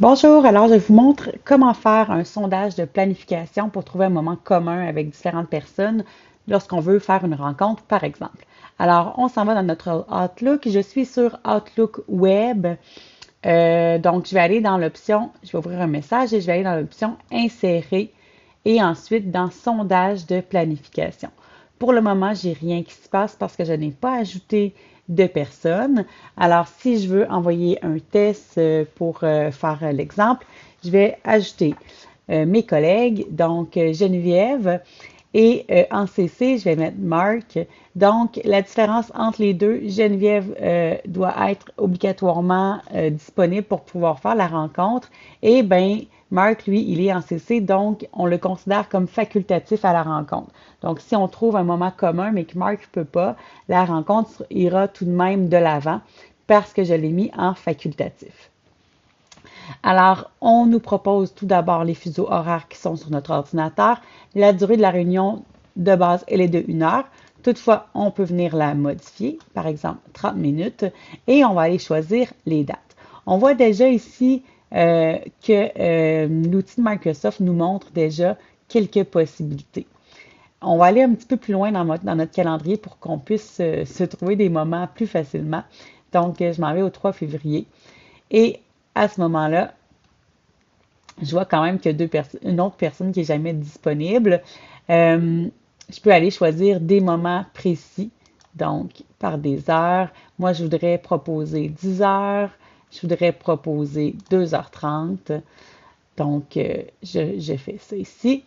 Bonjour, alors je vous montre comment faire un sondage de planification pour trouver un moment commun avec différentes personnes lorsqu'on veut faire une rencontre, par exemple. Alors, on s'en va dans notre Outlook. Je suis sur Outlook Web. Donc, je vais aller dans l'option, je vais ouvrir un message et je vais aller dans l'option Insérer et ensuite dans Sondage de planification. Pour le moment, j'ai rien qui se passe parce que je n'ai pas ajouté de personnes. Alors, si je veux envoyer un test pour faire l'exemple, je vais ajouter mes collègues, donc Geneviève, et en CC, je vais mettre Marc. Donc, la différence entre les deux, Geneviève doit être obligatoirement disponible pour pouvoir faire la rencontre. Et ben, Marc, lui, il est en CC, donc on le considère comme facultatif à la rencontre. Donc, si on trouve un moment commun, mais que Marc ne peut pas, la rencontre ira tout de même de l'avant parce que je l'ai mis en facultatif. Alors, on nous propose tout d'abord les fuseaux horaires qui sont sur notre ordinateur. La durée de la réunion de base, elle est de 1 heure. Toutefois, on peut venir la modifier, par exemple 30 minutes, et on va aller choisir les dates. On voit déjà ici que l'outil de Microsoft nous montre déjà quelques possibilités. On va aller un petit peu plus loin dans notre calendrier pour qu'on puisse se trouver des moments plus facilement. Donc, je m'en vais au 3 février. Et à ce moment-là, je vois quand même qu'il y a une autre personne qui n'est jamais disponible. Je peux aller choisir des moments précis, donc par des heures. Moi, je voudrais proposer 10 heures. Je voudrais proposer 2h30. Donc, je fais ça ici.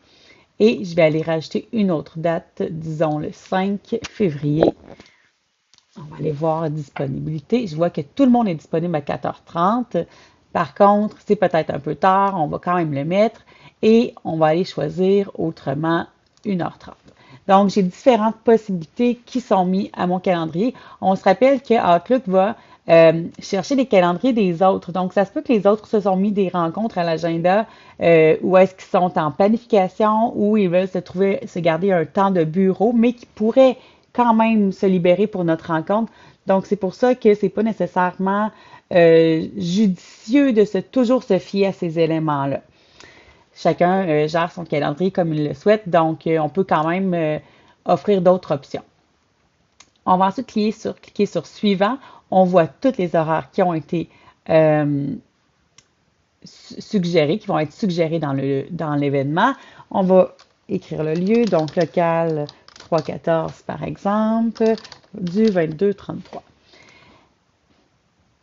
Et je vais aller rajouter une autre date, disons le 5 février. On va aller voir disponibilité. Je vois que tout le monde est disponible à 4h30. Par contre, c'est peut-être un peu tard, on va quand même le mettre et on va aller choisir autrement 1h30. Donc, j'ai différentes possibilités qui sont mises à mon calendrier. On se rappelle que Outlook va chercher les calendriers des autres. Donc, ça se peut que les autres se sont mis des rencontres à l'agenda ou est-ce qu'ils sont en planification ou ils veulent se garder un temps de bureau, mais qui pourraient quand même se libérer pour notre rencontre. Donc, c'est pour ça que c'est pas nécessairement judicieux de toujours se fier à ces éléments-là. Chacun gère son calendrier comme il le souhaite, donc on peut quand même offrir d'autres options. On va ensuite cliquer sur Suivant. On voit tous les horaires qui ont été suggérés, qui vont être suggérés dans l'événement. On va écrire le lieu, donc local 314 par exemple, du 22-33.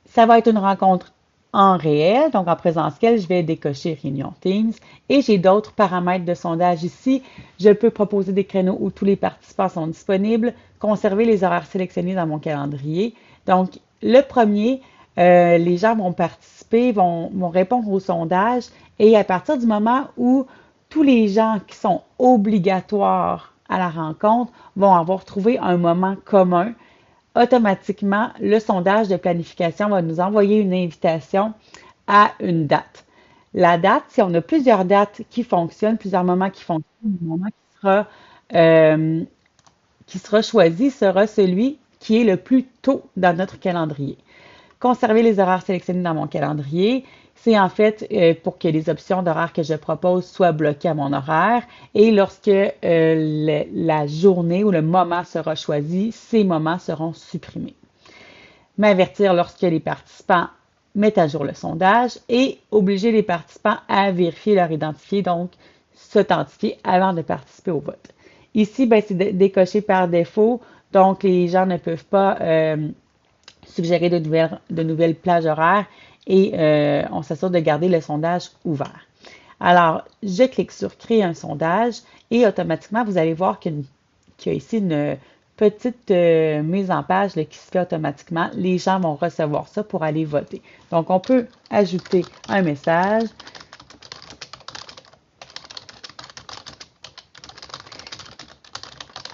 Ça va être une rencontre en réel, donc en présentiel, je vais décocher Réunion Teams et j'ai d'autres paramètres de sondage ici. Je peux proposer des créneaux où tous les participants sont disponibles, conserver les horaires sélectionnés dans mon calendrier. Donc, le premier, les gens vont participer, vont répondre au sondage et à partir du moment où tous les gens qui sont obligatoires à la rencontre vont avoir trouvé un moment commun, automatiquement, le sondage de planification va nous envoyer une invitation à une date. La date, si on a plusieurs dates qui fonctionnent, plusieurs moments qui fonctionnent, le moment euh, qui sera choisi sera celui qui est le plus tôt dans notre calendrier. Conserver les horaires sélectionnés dans mon calendrier, c'est en fait pour que les options d'horaire que je propose soient bloquées à mon horaire. Et lorsque la journée ou le moment sera choisi, ces moments seront supprimés. M'avertir lorsque les participants mettent à jour le sondage et obliger les participants à vérifier leur identité, donc s'authentifier avant de participer au vote. Ici, ben, c'est décoché par défaut, donc les gens ne peuvent pas suggérer de nouvelles plages horaires et on s'assure de garder le sondage ouvert. Alors, je clique sur Créer un sondage et automatiquement, vous allez voir qu'il y a ici une petite mise en page là, qui se fait automatiquement. Les gens vont recevoir ça pour aller voter. Donc, on peut ajouter un message.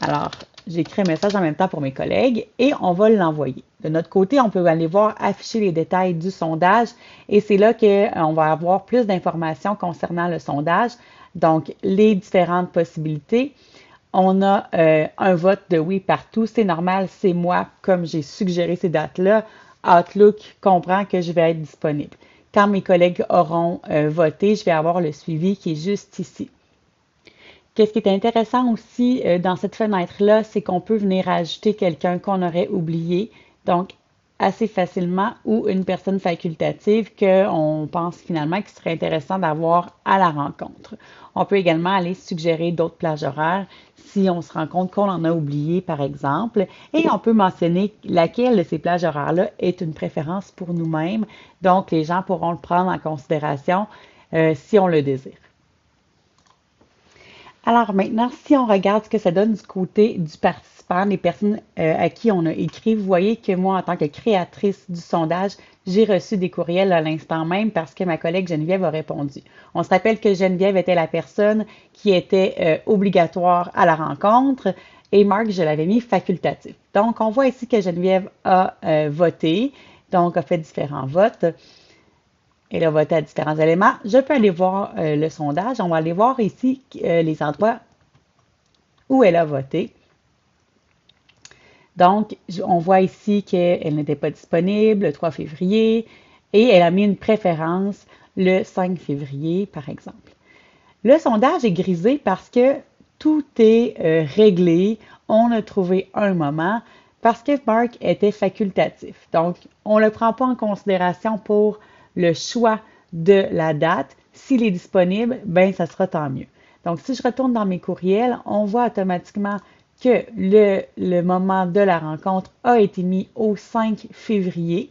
Alors, j'écris un message en même temps pour mes collègues et on va l'envoyer. De notre côté, on peut aller voir afficher les détails du sondage et c'est là qu'on va avoir plus d'informations concernant le sondage. Donc, les différentes possibilités. On a un vote de oui partout. C'est normal, c'est moi, comme j'ai suggéré ces dates-là. Outlook comprend que je vais être disponible. quand mes collègues auront voté, je vais avoir le suivi qui est juste ici. Qu'est-ce qui est intéressant aussi dans cette fenêtre-là, c'est qu'on peut venir ajouter quelqu'un qu'on aurait oublié, donc assez facilement, ou une personne facultative qu'on pense finalement qu'il serait intéressant d'avoir à la rencontre. On peut également aller suggérer d'autres plages horaires si on se rend compte qu'on en a oublié, par exemple, et on peut mentionner laquelle de ces plages horaires-là est une préférence pour nous-mêmes, donc les gens pourront le prendre en considération si on le désire. Alors maintenant, si on regarde ce que ça donne du côté du participant, des personnes à qui on a écrit, vous voyez que moi, en tant que créatrice du sondage, j'ai reçu des courriels à l'instant même parce que ma collègue Geneviève a répondu. On se rappelle que Geneviève était la personne qui était obligatoire à la rencontre et Marc, je l'avais mis facultatif. Donc, on voit ici que Geneviève a voté, donc a fait différents votes. Elle a voté à différents éléments. Je peux aller voir le sondage. On va aller voir ici les endroits où elle a voté. Donc, on voit ici qu'elle n'était pas disponible le 3 février et elle a mis une préférence le 5 février, par exemple. Le sondage est grisé parce que tout est réglé. On a trouvé un moment parce que Marc était facultatif. Donc, on ne le prend pas en considération pour le choix de la date. S'il est disponible, ben ça sera tant mieux. Donc, si je retourne dans mes courriels, on voit automatiquement que le moment de la rencontre a été mis au 5 février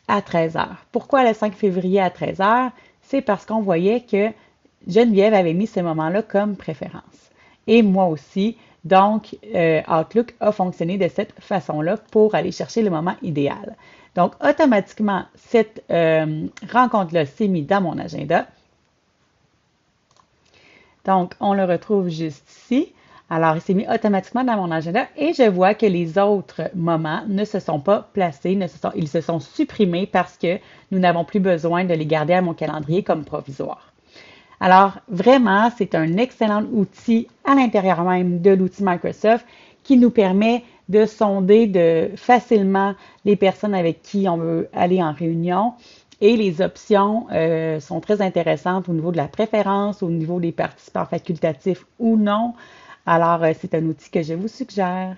à 13 heures. Pourquoi le 5 février à 13 heures? C'est parce qu'on voyait que Geneviève avait mis ce moment-là comme préférence. Et moi aussi. Donc, Outlook a fonctionné de cette façon-là pour aller chercher le moment idéal. Donc, automatiquement, cette rencontre-là s'est mise dans mon agenda. Donc, on le retrouve juste ici. Alors, il s'est mis automatiquement dans mon agenda et je vois que les autres moments ne se sont pas placés, ils se sont supprimés parce que nous n'avons plus besoin de les garder à mon calendrier comme provisoire. Alors, vraiment, c'est un excellent outil à l'intérieur même de l'outil Microsoft qui nous permet de sonder facilement les personnes avec qui on veut aller en réunion. Et les options sont très intéressantes au niveau de la préférence, au niveau des participants facultatifs ou non. Alors, c'est un outil que je vous suggère.